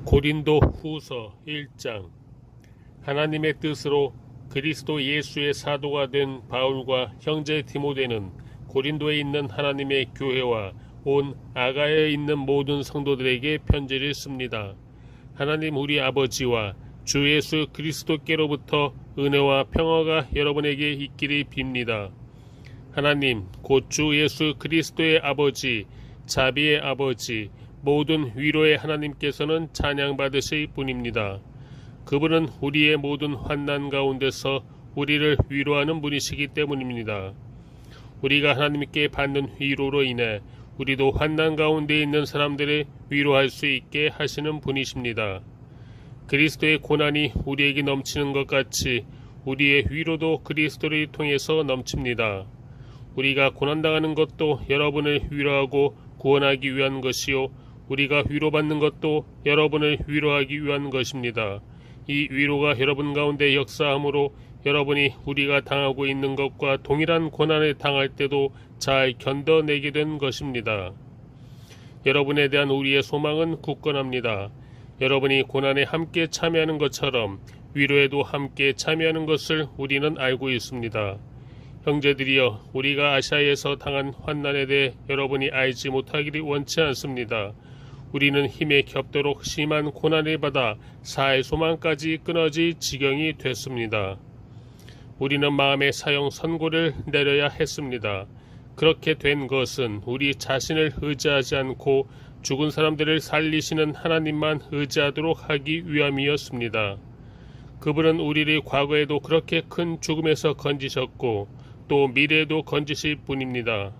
고린도 후서 1장. 하나님의 뜻으로 그리스도 예수의 사도가 된 바울과 형제 디모데는 고린도에 있는 하나님의 교회와 온 아가야에 있는 모든 성도들에게 편지를 씁니다. 하나님 우리 아버지와 주 예수 그리스도께로부터 은혜와 평화가 여러분에게 있기를 빕니다. 하나님 곧 주 예수 그리스도의 아버지, 자비의 아버지, 모든 위로의 하나님께서는 찬양받으실 분입니다. 그분은 우리의 모든 환난 가운데서 우리를 위로하는 분이시기 때문입니다. 우리가 하나님께 받는 위로로 인해 우리도 환난 가운데 있는 사람들을 위로할 수 있게 하시는 분이십니다. 그리스도의 고난이 우리에게 넘치는 것 같이 우리의 위로도 그리스도를 통해서 넘칩니다. 우리가 고난당하는 것도 여러분을 위로하고 구원하기 위한 것이요, 우리가 위로받는 것도 여러분을 위로하기 위한 것입니다. 이 위로가 여러분 가운데 역사하므로 여러분이 우리가 당하고 있는 것과 동일한 고난을 당할 때도 잘 견뎌내게 된 것입니다. 여러분에 대한 우리의 소망은 굳건합니다. 여러분이 고난에 함께 참여하는 것처럼 위로에도 함께 참여하는 것을 우리는 알고 있습니다. 형제들이여, 우리가 아시아에서 당한 환난에 대해 여러분이 알지 못하기를 원치 않습니다. 우리는 힘에 겹도록 심한 고난을 받아 살 소망까지 끊어질 지경이 됐습니다. 우리는 마음의 사형 선고를 내려야 했습니다. 그렇게 된 것은 우리 자신을 의지하지 않고 죽은 사람들을 살리시는 하나님만 의지하도록 하기 위함이었습니다. 그분은 우리를 과거에도 그렇게 큰 죽음에서 건지셨고 또 미래에도 건지실 분입니다.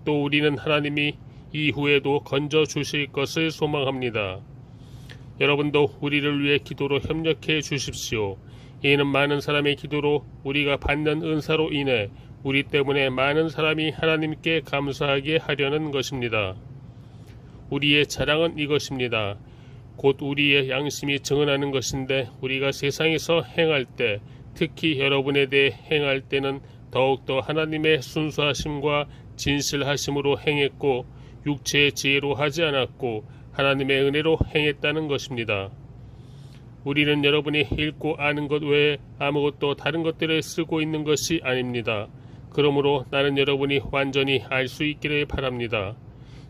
또 우리는 하나님이 이후에도 건져 주실 것을 소망합니다. 여러분도 우리를 위해 기도로 협력해 주십시오. 이는 많은 사람의 기도로 우리가 받는 은사로 인해 우리 때문에 많은 사람이 하나님께 감사하게 하려는 것입니다. 우리의 자랑은 이것입니다. 곧 우리의 양심이 증언하는 것인데, 우리가 세상에서 행할 때, 특히 여러분에 대해 행할 때는 더욱더 하나님의 순수하심과 진실하심으로 행했고 육체의 지혜로 하지 않았고 하나님의 은혜로 행했다는 것입니다. 우리는 여러분이 읽고 아는 것 외에 아무것도 다른 것들을 쓰고 있는 것이 아닙니다. 그러므로 나는 여러분이 완전히 알 수 있기를 바랍니다.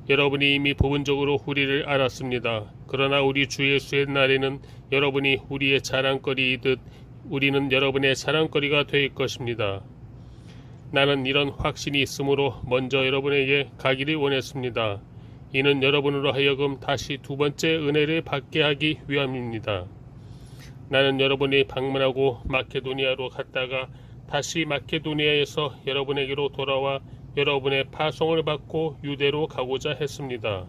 여러분이 이미 부분적으로 우리를 알았습니다. 그러나 우리 주 예수의 날에는 여러분이 우리의 자랑거리이듯 우리는 여러분의 자랑거리가 될 것입니다. 나는 이런 확신이 있으므로 먼저 여러분에게 가기를 원했습니다. 이는 여러분으로 하여금 다시 두 번째 은혜를 받게 하기 위함입니다. 나는 여러분이 방문하고 마케도니아로 갔다가 다시 마케도니아에서 여러분에게로 돌아와 여러분의 파송을 받고 유대로 가고자 했습니다.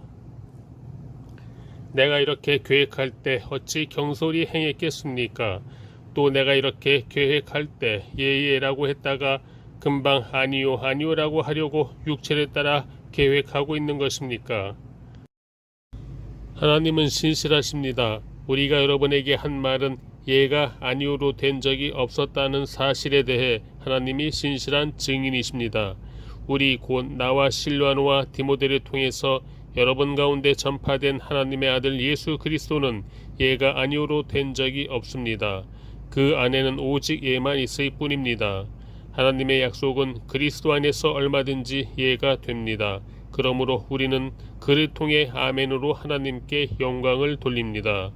내가 이렇게 계획할 때 어찌 경솔히 행했겠습니까? 또 내가 이렇게 계획할 때 예예라고 했다가 금방 아니요 아니요라고 하려고 육체를 따라 계획하고 있는 것입니까? 하나님은 신실하십니다. 우리가 여러분에게 한 말은 예가 아니오로 된 적이 없었다는 사실에 대해 하나님이 신실한 증인이십니다. 우리 곧 나와 실와노와 디모데를 통해서 여러분 가운데 전파된 하나님의 아들 예수 그리스도는 예가 아니오로 된 적이 없습니다. 그 안에는 오직 예만 있을 뿐입니다. 하나님의 약속은 그리스도 안에서 얼마든지 예가 됩니다. 그러므로 우리는 그를 통해 아멘으로 하나님께 영광을 돌립니다.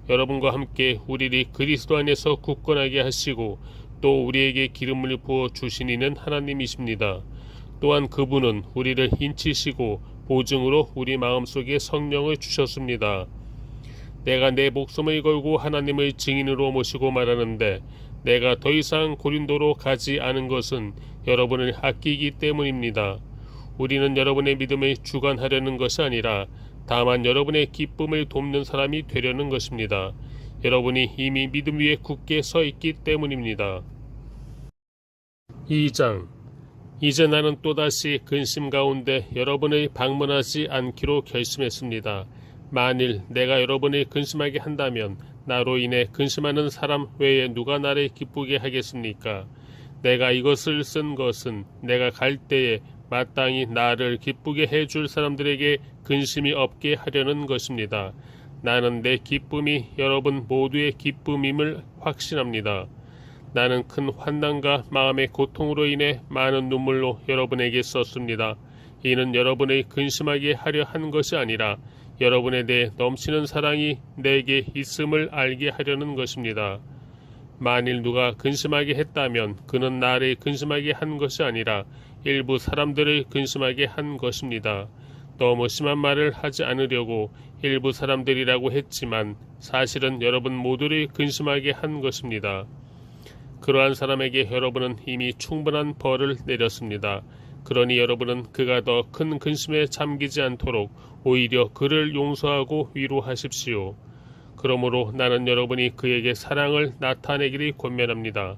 여러분과 함께 우리를 그리스도 안에서 굳건하게 하시고 또 우리에게 기름을 부어 주신 이는 하나님이십니다. 또한 그분은 우리를 인치시고 보증으로 우리 마음속에 성령을 주셨습니다. 내가 내 목숨을 걸고 하나님을 증인으로 모시고 말하는데, 내가 더 이상 고린도로 가지 않은 것은 여러분을 아끼기 때문입니다. 우리는 여러분의 믿음을 주관하려는 것이 아니라 다만 여러분의 기쁨을 돕는 사람이 되려는 것입니다. 여러분이 이미 믿음 위에 굳게 서 있기 때문입니다. 2장. 이제 나는 또다시 근심 가운데 여러분을 방문하지 않기로 결심했습니다. 만일 내가 여러분을 근심하게 한다면 나로 인해 근심하는 사람 외에 누가 나를 기쁘게 하겠습니까? 내가 이것을 쓴 것은 내가 갈 때에 마땅히 나를 기쁘게 해줄 사람들에게 근심이 없게 하려는 것입니다. 나는 내 기쁨이 여러분 모두의 기쁨임을 확신합니다. 나는 큰 환난과 마음의 고통으로 인해 많은 눈물로 여러분에게 썼습니다. 이는 여러분의 근심하게 하려 한 것이 아니라 여러분에 대해 넘치는 사랑이 내게 있음을 알게 하려는 것입니다. 만일 누가 근심하게 했다면 그는 나를 근심하게 한 것이 아니라 일부 사람들을 근심하게 한 것입니다. 너무 심한 말을 하지 않으려고 일부 사람들이라고 했지만 사실은 여러분 모두를 근심하게 한 것입니다. 그러한 사람에게 여러분은 이미 충분한 벌을 내렸습니다. 그러니 여러분은 그가 더 큰 근심에 잠기지 않도록 오히려 그를 용서하고 위로하십시오. 그러므로 나는 여러분이 그에게 사랑을 나타내기를 권면합니다.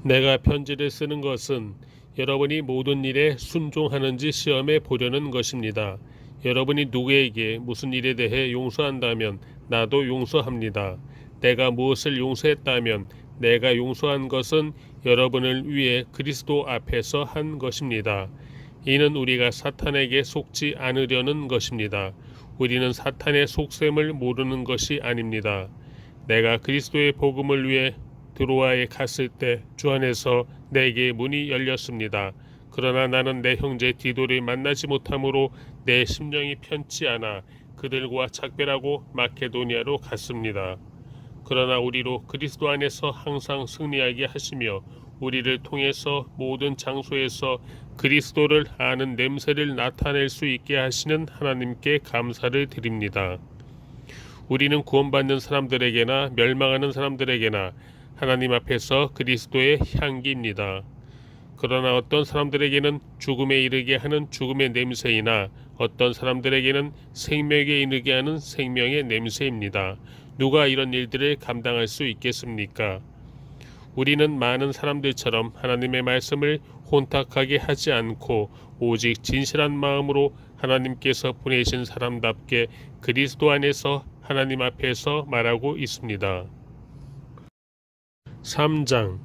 내가 편지를 쓰는 것은 여러분이 모든 일에 순종하는지 시험해 보려는 것입니다. 여러분이 누구에게 무슨 일에 대해 용서한다면 나도 용서합니다. 내가 무엇을 용서했다면 내가 용서한 것은 여러분을 위해 그리스도 앞에서 한 것입니다. 이는 우리가 사탄에게 속지 않으려는 것입니다. 우리는 사탄의 속셈을 모르는 것이 아닙니다. 내가 그리스도의 복음을 위해 드로아에 갔을 때 주 안에서 내게 문이 열렸습니다. 그러나 나는 내 형제 디도를 만나지 못함으로 내 심령이 편치 않아 그들과 작별하고 마케도니아로 갔습니다. 그러나 우리로 그리스도 안에서 항상 승리하게 하시며 우리를 통해서 모든 장소에서 그리스도를 아는 냄새를 나타낼 수 있게 하시는 하나님께 감사를 드립니다. 우리는 구원받는 사람들에게나 멸망하는 사람들에게나 하나님 앞에서 그리스도의 향기입니다. 그러나 어떤 사람들에게는 죽음에 이르게 하는 죽음의 냄새이나 어떤 사람들에게는 생명에 이르게 하는 생명의 냄새입니다. 누가 이런 일들을 감당할 수 있겠습니까? 우리는 많은 사람들처럼 하나님의 말씀을 혼탁하게 하지 않고 오직 진실한 마음으로 하나님께서 보내신 사람답게 그리스도 안에서 하나님 앞에서 말하고 있습니다. 3장.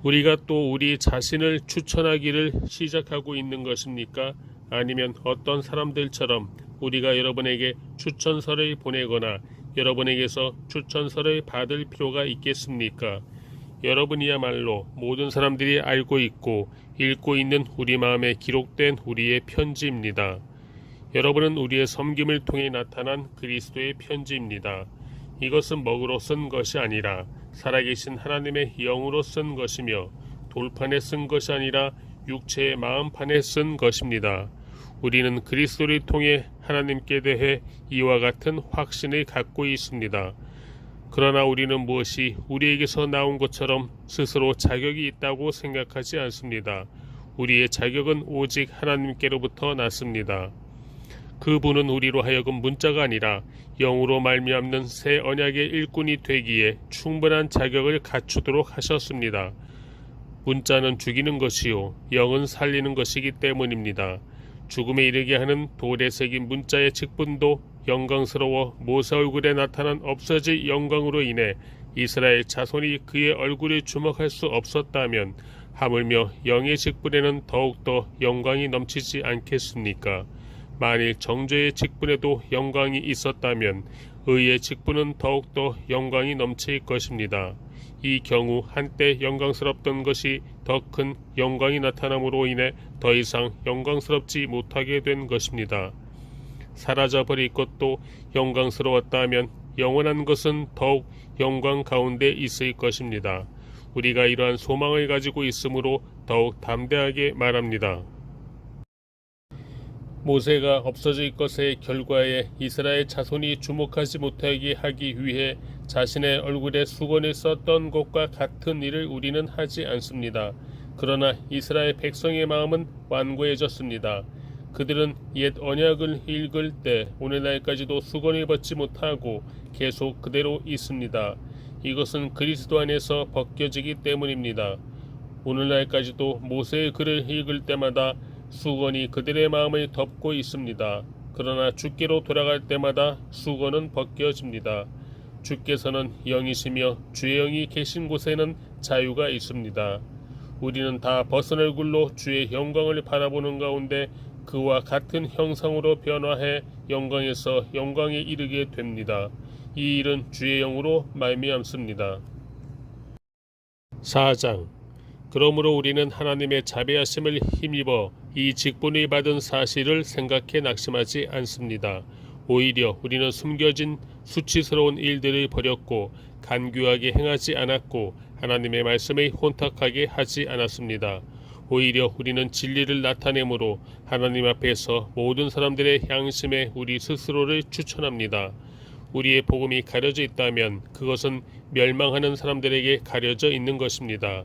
우리가 또 우리 자신을 추천하기를 시작하고 있는 것입니까? 아니면 어떤 사람들처럼 우리가 여러분에게 추천서를 보내거나 여러분에게서 추천서를 받을 필요가 있겠습니까? 여러분이야말로 모든 사람들이 알고 있고 읽고 있는 우리 마음에 기록된 우리의 편지입니다. 여러분은 우리의 섬김을 통해 나타난 그리스도의 편지입니다. 이것은 먹으로 쓴 것이 아니라 살아계신 하나님의 영으로 쓴 것이며 돌판에 쓴 것이 아니라 육체의 마음판에 쓴 것입니다. 우리는 그리스도를 통해 하나님께 대해 이와 같은 확신을 갖고 있습니다. 그러나 우리는 무엇이 우리에게서 나온 것처럼 스스로 자격이 있다고 생각하지 않습니다. 우리의 자격은 오직 하나님께로부터 났습니다. 그분은 우리로 하여금 문자가 아니라 영으로 말미암는 새 언약의 일꾼이 되기에 충분한 자격을 갖추도록 하셨습니다. 문자는 죽이는 것이요 영은 살리는 것이기 때문입니다. 죽음에 이르게 하는 돌에 새긴 문자의 직분도 영광스러워 모세 얼굴에 나타난 없어질 영광으로 인해 이스라엘 자손이 그의 얼굴을 주목할 수 없었다면 하물며 영의 직분에는 더욱더 영광이 넘치지 않겠습니까? 만일 정죄의 직분에도 영광이 있었다면 의의 직분은 더욱더 영광이 넘칠 것입니다. 이 경우 한때 영광스럽던 것이 더 큰 영광이 나타남으로 인해 더 이상 영광스럽지 못하게 된 것입니다. 사라져버릴 것도 영광스러웠다면 영원한 것은 더욱 영광 가운데 있을 것입니다. 우리가 이러한 소망을 가지고 있으므로 더욱 담대하게 말합니다. 모세가 없어질 것의 결과에 이스라엘 자손이 주목하지 못하게 하기 위해 자신의 얼굴에 수건을 썼던 것과 같은 일을 우리는 하지 않습니다. 그러나 이스라엘 백성의 마음은 완고해졌습니다. 그들은 옛 언약을 읽을 때 오늘날까지도 수건을 벗지 못하고 계속 그대로 있습니다. 이것은 그리스도 안에서 벗겨지기 때문입니다. 오늘날까지도 모세의 글을 읽을 때마다 수건이 그들의 마음을 덮고 있습니다. 그러나 주께로 돌아갈 때마다 수건은 벗겨집니다. 주께서는 영이시며 주의 영이 계신 곳에는 자유가 있습니다. 우리는 다 벗은 얼굴로 주의 영광을 바라보는 가운데 그와 같은 형상으로 변화해 영광에서 영광에 이르게 됩니다. 이 일은 주의 영으로 말미암습니다. 4장. 그러므로 우리는 하나님의 자비하심을 힘입어 이 직분을 받은 사실을 생각해 낙심하지 않습니다. 오히려 우리는 숨겨진 수치스러운 일들을 버렸고 간교하게 행하지 않았고 하나님의 말씀을 혼탁하게 하지 않았습니다. 오히려 우리는 진리를 나타내므로 하나님 앞에서 모든 사람들의 양심에 우리 스스로를 추천합니다. 우리의 복음이 가려져 있다면 그것은 멸망하는 사람들에게 가려져 있는 것입니다.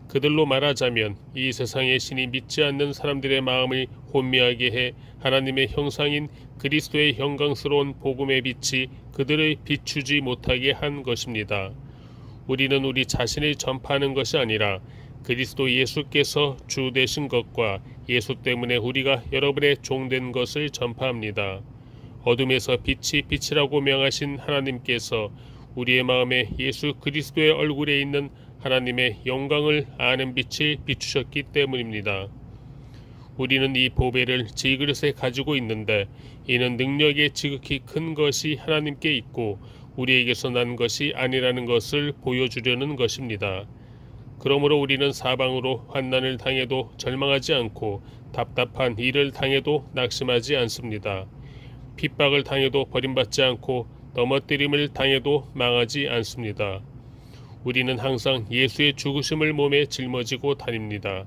그들로 말하자면 이 세상의 신이 믿지 않는 사람들의 마음을 혼미하게 해 하나님의 형상인 그리스도의 영광스러운 복음의 빛이 그들을 비추지 못하게 한 것입니다. 우리는 우리 자신을 전파하는 것이 아니라 그리스도 예수께서 주 되신 것과 예수 때문에 우리가 여러분의 종된 것을 전파합니다. 어둠에서 빛이 빛이라고 명하신 하나님께서 우리의 마음에 예수 그리스도의 얼굴에 있는 하나님의 영광을 아는 빛을 비추셨기 때문입니다. 우리는 이 보배를 질그릇에 가지고 있는데 이는 능력의 지극히 큰 것이 하나님께 있고 우리에게서 난 것이 아니라는 것을 보여주려는 것입니다. 그러므로 우리는 사방으로 환난을 당해도 절망하지 않고 답답한 일을 당해도 낙심하지 않습니다. 핍박을 당해도 버림받지 않고 넘어뜨림을 당해도 망하지 않습니다. 우리는 항상 예수의 죽으심을 몸에 짊어지고 다닙니다.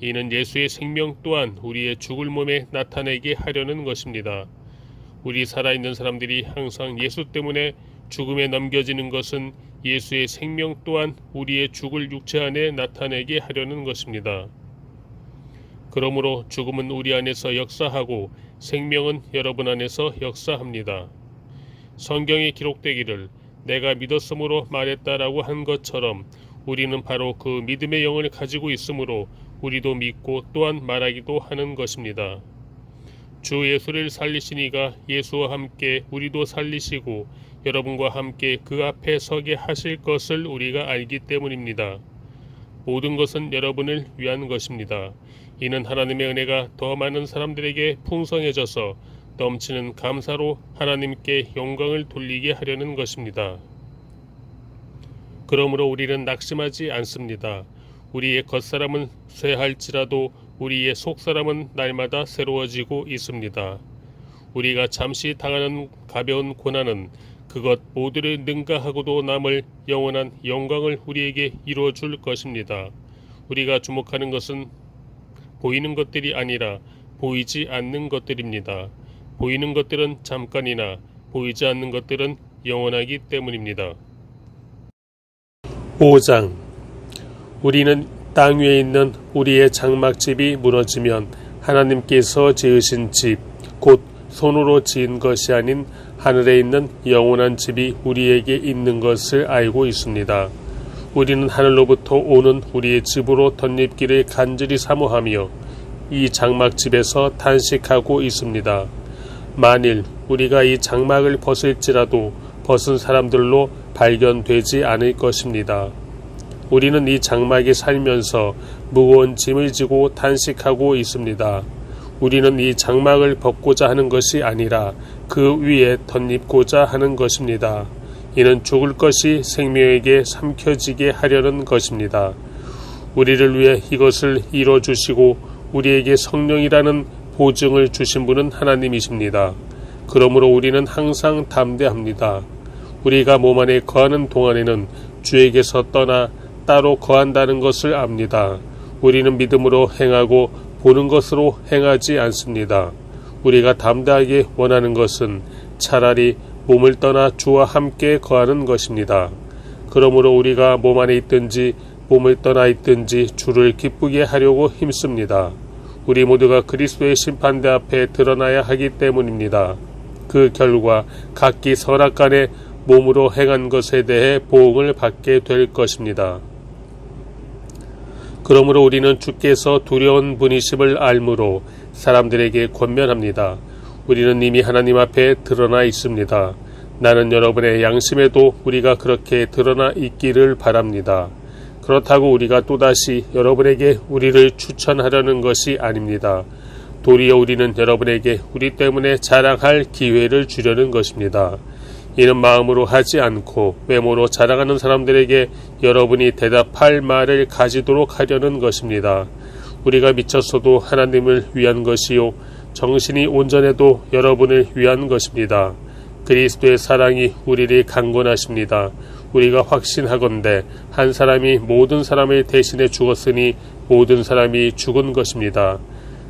이는 예수의 생명 또한 우리의 죽을 몸에 나타내게 하려는 것입니다. 우리 살아있는 사람들이 항상 예수 때문에 죽음에 넘겨지는 것은 예수의 생명 또한 우리의 죽을 육체 안에 나타내게 하려는 것입니다. 그러므로 죽음은 우리 안에서 역사하고 생명은 여러분 안에서 역사합니다. 성경에 기록되기를 내가 믿었으므로 말했다라고 한 것처럼 우리는 바로 그 믿음의 영을 가지고 있으므로 우리도 믿고 또한 말하기도 하는 것입니다. 주 예수를 살리신 이가 예수와 함께 우리도 살리시고 여러분과 함께 그 앞에 서게 하실 것을 우리가 알기 때문입니다. 모든 것은 여러분을 위한 것입니다. 이는 하나님의 은혜가 더 많은 사람들에게 풍성해져서 넘치는 감사로 하나님께 영광을 돌리게 하려는 것입니다. 그러므로 우리는 낙심하지 않습니다. 우리의 겉사람은 쇠할지라도 우리의 속사람은 날마다 새로워지고 있습니다. 우리가 잠시 당하는 가벼운 고난은 그것 모두를 능가하고도 남을 영원한 영광을 우리에게 이루어 줄 것입니다. 우리가 주목하는 것은 보이는 것들이 아니라 보이지 않는 것들입니다. 보이는 것들은 잠깐이나 보이지 않는 것들은 영원하기 때문입니다. 5장. 우리는 땅 위에 있는 우리의 장막집이 무너지면 하나님께서 지으신 집, 곧 손으로 지은 것이 아닌 하늘에 있는 영원한 집이 우리에게 있는 것을 알고 있습니다. 우리는 하늘로부터 오는 우리의 집으로 덧입기를 간절히 사모하며 이 장막집에서 탄식하고 있습니다. 만일 우리가 이 장막을 벗을지라도 벗은 사람들로 발견되지 않을 것입니다. 우리는 이 장막에 살면서 무거운 짐을 지고 탄식하고 있습니다. 우리는 이 장막을 벗고자 하는 것이 아니라 그 위에 덧입고자 하는 것입니다. 이는 죽을 것이 생명에게 삼켜지게 하려는 것입니다. 우리를 위해 이것을 이뤄주시고 우리에게 성령이라는 보증을 주신 분은 하나님이십니다. 그러므로 우리는 항상 담대합니다. 우리가 몸 안에 거하는 동안에는 주에게서 떠나 따로 거한다는 것을 압니다. 우리는 믿음으로 행하고 보는 것으로 행하지 않습니다. 우리가 담대하게 원하는 것은 차라리 몸을 떠나 주와 함께 거하는 것입니다. 그러므로 우리가 몸 안에 있든지 몸을 떠나 있든지 주를 기쁘게 하려고 힘씁니다. 우리 모두가 그리스도의 심판대 앞에 드러나야 하기 때문입니다. 그 결과 각기 선악간에 몸으로 행한 것에 대해 보응을 받게 될 것입니다. 그러므로 우리는 주께서 두려운 분이심을 알므로 사람들에게 권면합니다. 우리는 이미 하나님 앞에 드러나 있습니다. 나는 여러분의 양심에도 우리가 그렇게 드러나 있기를 바랍니다. 그렇다고 우리가 또다시 여러분에게 우리를 추천하려는 것이 아닙니다. 도리어 우리는 여러분에게 우리 때문에 자랑할 기회를 주려는 것입니다. 이는 마음으로 하지 않고 외모로 자랑하는 사람들에게 여러분이 대답할 말을 가지도록 하려는 것입니다. 우리가 미쳤어도 하나님을 위한 것이요 정신이 온전해도 여러분을 위한 것입니다. 그리스도의 사랑이 우리를 강권하십니다. 우리가 확신하건대 한 사람이 모든 사람을 대신해 죽었으니 모든 사람이 죽은 것입니다.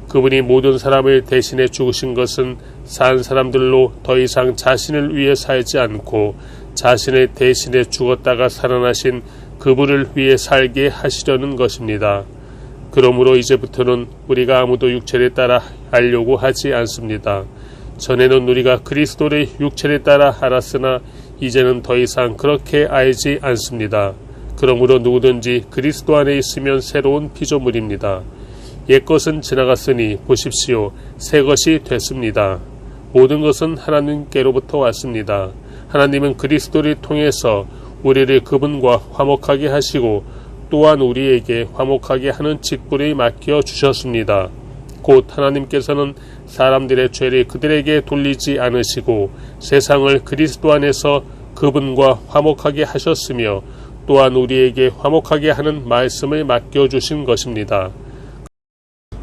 그분이 모든 사람을 대신해 죽으신 것은 산 사람들로 더 이상 자신을 위해 살지 않고 자신을 대신해 죽었다가 살아나신 그분을 위해 살게 하시려는 것입니다. 그러므로 이제부터는 우리가 아무도 육체를 따라 알려고 하지 않습니다. 전에는 우리가 그리스도를 육체를 따라 알았으나 이제는 더 이상 그렇게 알지 않습니다. 그러므로 누구든지 그리스도 안에 있으면 새로운 피조물입니다. 옛것은 지나갔으니 보십시오. 새 것이 됐습니다. 모든 것은 하나님께로부터 왔습니다. 하나님은 그리스도를 통해서 우리를 그분과 화목하게 하시고 또한 우리에게 화목하게 하는 직분을 맡겨 주셨습니다. 곧 하나님께서는 사람들의 죄를 그들에게 돌리지 않으시고 세상을 그리스도 안에서 그분과 화목하게 하셨으며 또한 우리에게 화목하게 하는 말씀을 맡겨주신 것입니다.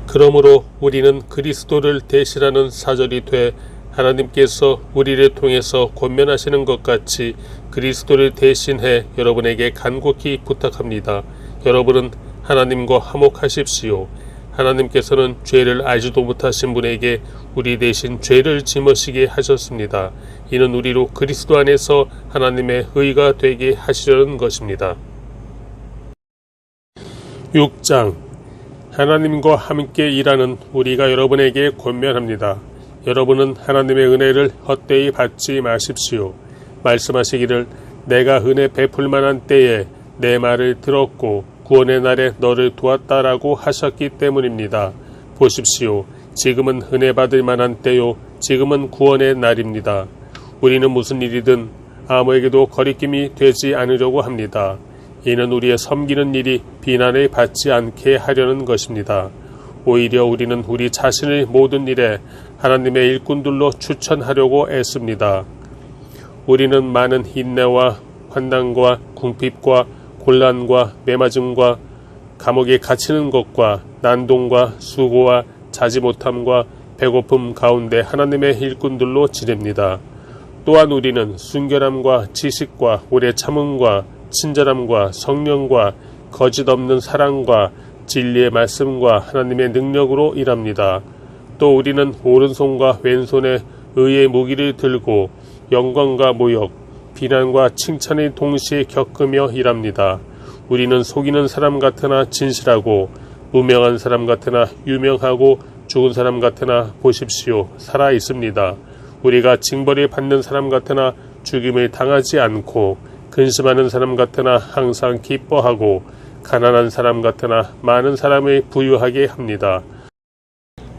그러므로 우리는 그리스도를 대신하는 사절이 돼 하나님께서 우리를 통해서 권면하시는 것 같이 그리스도를 대신해 여러분에게 간곡히 부탁합니다. 여러분은 하나님과 화목하십시오. 하나님께서는 죄를 알지도 못하신 분에게 우리 대신 죄를 짊어지게 하셨습니다. 이는 우리로 그리스도 안에서 하나님의 의가 되게 하시려는 것입니다. 6장 하나님과 함께 일하는 우리가 여러분에게 권면합니다. 여러분은 하나님의 은혜를 헛되이 받지 마십시오. 말씀하시기를 내가 은혜 베풀 만한 때에 내 말을 들었고 구원의 날에 너를 도왔다라고 하셨기 때문입니다. 보십시오. 지금은 은혜 받을 만한 때요. 지금은 구원의 날입니다. 우리는 무슨 일이든 아무에게도 거리낌이 되지 않으려고 합니다. 이는 우리의 섬기는 일이 비난을 받지 않게 하려는 것입니다. 오히려 우리는 우리 자신을 모든 일에 하나님의 일꾼들로 추천하려고 애씁니다. 우리는 많은 인내와 환난과 궁핍과 곤란과 매맞음과 감옥에 갇히는 것과 난동과 수고와 자지 못함과 배고픔 가운데 하나님의 일꾼들로 지냅니다. 또한 우리는 순결함과 지식과 오래 참음과 친절함과 성령과 거짓 없는 사랑과 진리의 말씀과 하나님의 능력으로 일합니다. 또 우리는 오른손과 왼손에 의의 무기를 들고 영광과 모욕, 비난과 칭찬을 동시에 겪으며 일합니다. 우리는 속이는 사람 같으나 진실하고 무명한 사람 같으나 유명하고 죽은 사람 같으나 보십시오. 살아 있습니다. 우리가 징벌을 받는 사람 같으나 죽임을 당하지 않고 근심하는 사람 같으나 항상 기뻐하고 가난한 사람 같으나 많은 사람을 부유하게 합니다.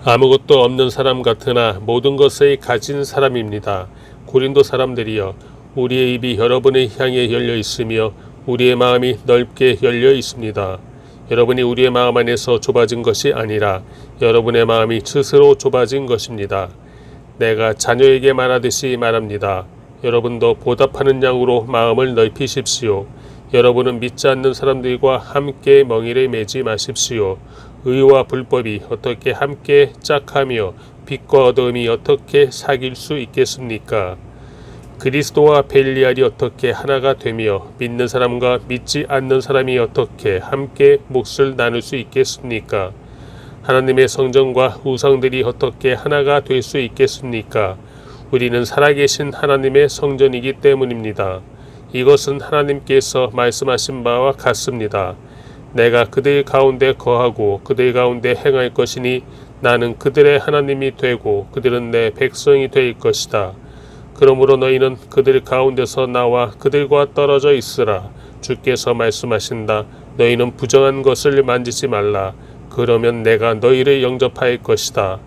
아무것도 없는 사람 같으나 모든 것을 가진 사람입니다. 고린도 사람들이여 우리의 입이 여러분을 향해 열려 있으며 우리의 마음이 넓게 열려 있습니다. 여러분이 우리의 마음 안에서 좁아진 것이 아니라 여러분의 마음이 스스로 좁아진 것입니다. 내가 자녀에게 말하듯이 말합니다. 여러분도 보답하는 양으로 마음을 넓히십시오. 여러분은 믿지 않는 사람들과 함께 멍에를 매지 마십시오. 의와 불법이 어떻게 함께 짝하며 빛과 어둠이 어떻게 사귈 수 있겠습니까? 그리스도와 벨리알이 어떻게 하나가 되며 믿는 사람과 믿지 않는 사람이 어떻게 함께 몫을 나눌 수 있겠습니까? 하나님의 성전과 우상들이 어떻게 하나가 될 수 있겠습니까? 우리는 살아계신 하나님의 성전이기 때문입니다. 이것은 하나님께서 말씀하신 바와 같습니다. 내가 그들 가운데 거하고 그들 가운데 행할 것이니 나는 그들의 하나님이 되고 그들은 내 백성이 될 것이다. 그러므로 너희는 그들 가운데서 나와 그들과 떨어져 있으라. 주께서 말씀하신다. 너희는 부정한 것을 만지지 말라. 그러면 내가 너희를 영접할 것이다.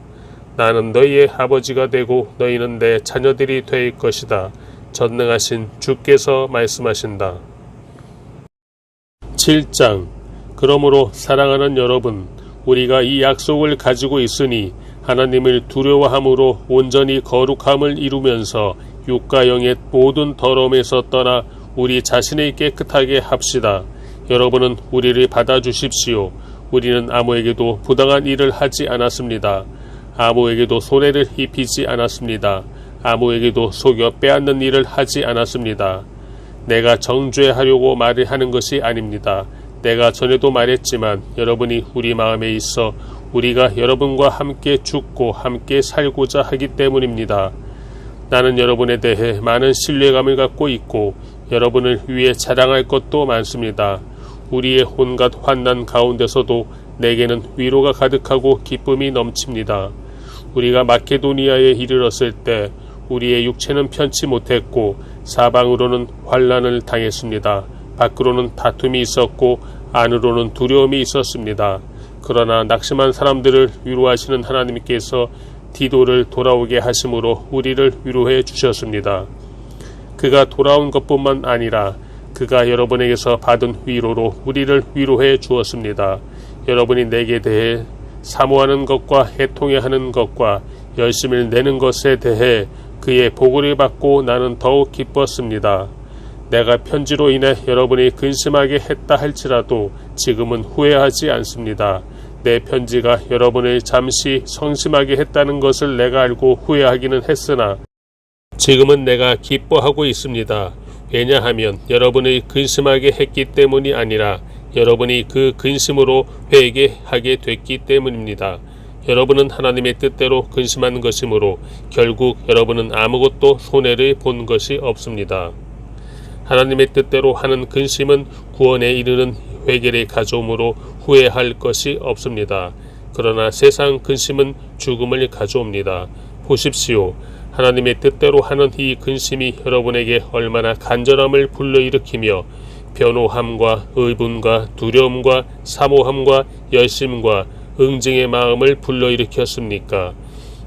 나는 너희의 아버지가 되고 너희는 내 자녀들이 될 것이다. 전능하신 주께서 말씀하신다. 7장 그러므로 사랑하는 여러분, 우리가 이 약속을 가지고 있으니 하나님을 두려워함으로 온전히 거룩함을 이루면서 육과 영의 모든 더러움에서 떠나 우리 자신을 깨끗하게 합시다. 여러분은 우리를 받아주십시오. 우리는 아무에게도 부당한 일을 하지 않았습니다. 아무에게도 손해를 입히지 않았습니다. 아무에게도 속여 빼앗는 일을 하지 않았습니다. 내가 정죄하려고 말을 하는 것이 아닙니다. 내가 전에도 말했지만 여러분이 우리 마음에 있어 우리가 여러분과 함께 죽고 함께 살고자 하기 때문입니다. 나는 여러분에 대해 많은 신뢰감을 갖고 있고 여러분을 위해 자랑할 것도 많습니다. 우리의 온갖 환난 가운데서도 내게는 위로가 가득하고 기쁨이 넘칩니다. 우리가 마케도니아에 이르렀을 때 우리의 육체는 편치 못했고 사방으로는 환난을 당했습니다. 밖으로는 다툼이 있었고 안으로는 두려움이 있었습니다. 그러나 낙심한 사람들을 위로하시는 하나님께서 디도를 돌아오게 하심으로 우리를 위로해 주셨습니다. 그가 돌아온 것뿐만 아니라 그가 여러분에게서 받은 위로로 우리를 위로해 주었습니다. 여러분이 내게 대해 사모하는 것과 애통해하는 것과 열심을 내는 것에 대해 그의 보고를 받고 나는 더욱 기뻤습니다. 내가 편지로 인해 여러분이 근심하게 했다 할지라도 지금은 후회하지 않습니다. 내 편지가 여러분을 잠시 성심하게 했다는 것을 내가 알고 후회하기는 했으나 지금은 내가 기뻐하고 있습니다. 왜냐하면 여러분을 근심하게 했기 때문이 아니라 여러분이 그 근심으로 회개하게 됐기 때문입니다. 여러분은 하나님의 뜻대로 근심한 것이므로 결국 여러분은 아무것도 손해를 본 것이 없습니다. 하나님의 뜻대로 하는 근심은 구원에 이르는 회개를 가져오므로 후회할 것이 없습니다. 그러나 세상 근심은 죽음을 가져옵니다. 보십시오. 하나님의 뜻대로 하는 이 근심이 여러분에게 얼마나 간절함을 불러일으키며 변호함과 의분과 두려움과 사모함과 열심과 응징의 마음을 불러일으켰습니까?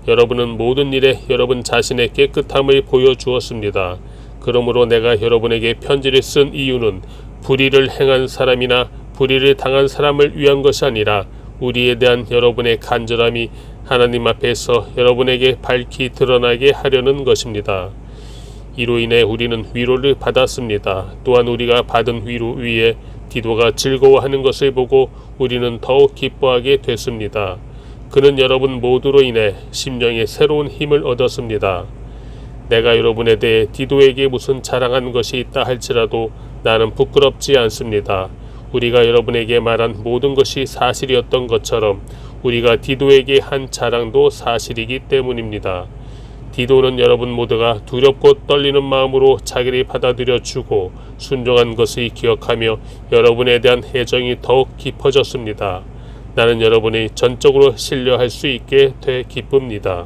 여러분은 모든 일에 여러분 자신의 깨끗함을 보여주었습니다. 그러므로 내가 여러분에게 편지를 쓴 이유는 불의를 행한 사람이나 불의를 당한 사람을 위한 것이 아니라 우리에 대한 여러분의 간절함이 하나님 앞에서 여러분에게 밝히 드러나게 하려는 것입니다. 이로 인해 우리는 위로를 받았습니다. 또한 우리가 받은 위로 위에 디도가 즐거워하는 것을 보고 우리는 더욱 기뻐하게 됐습니다. 그는 여러분 모두로 인해 심령에 새로운 힘을 얻었습니다. 내가 여러분에 대해 디도에게 무슨 자랑한 것이 있다 할지라도 나는 부끄럽지 않습니다. 우리가 여러분에게 말한 모든 것이 사실이었던 것처럼 우리가 디도에게 한 자랑도 사실이기 때문입니다. 디도는 여러분 모두가 두렵고 떨리는 마음으로 자기를 받아들여 주고 순종한 것을 기억하며 여러분에 대한 애정이 더욱 깊어졌습니다. 나는 여러분이 전적으로 신뢰할 수 있게 돼 기쁩니다.